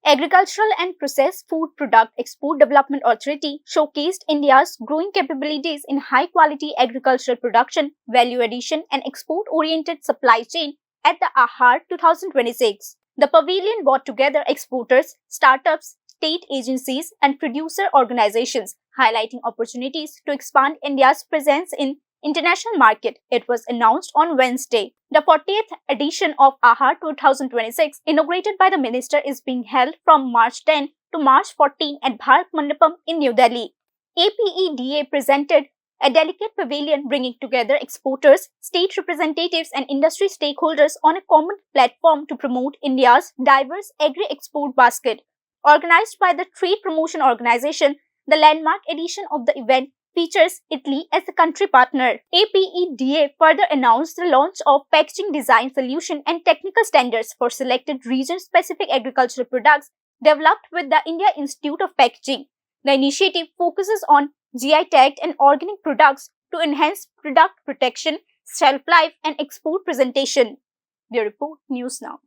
Agricultural and Processed Food Product Export Development Authority showcased India's growing capabilities in high-quality agricultural production, value addition, and export-oriented supply chain at the AHAR 2026. The pavilion brought together exporters, startups, state agencies, and producer organizations, highlighting opportunities to expand India's presence in international market. It was announced on Wednesday. The 40th edition of AHAR 2026, inaugurated by the minister, is being held from March 10 to March 14 at Bharat Mandapam in New Delhi. APEDA presented a delicate pavilion bringing together exporters, state representatives, and industry stakeholders on a common platform to promote India's diverse agri-export basket. Organized by the Trade Promotion Organization, the landmark edition of the event features Italy as the country partner. APEDA further announced the launch of packaging design solution and technical standards for selected region-specific agricultural products developed with the India Institute of Packaging. The initiative focuses on GI tagged and organic products to enhance product protection, shelf life, and export presentation. Bureau Report News Now.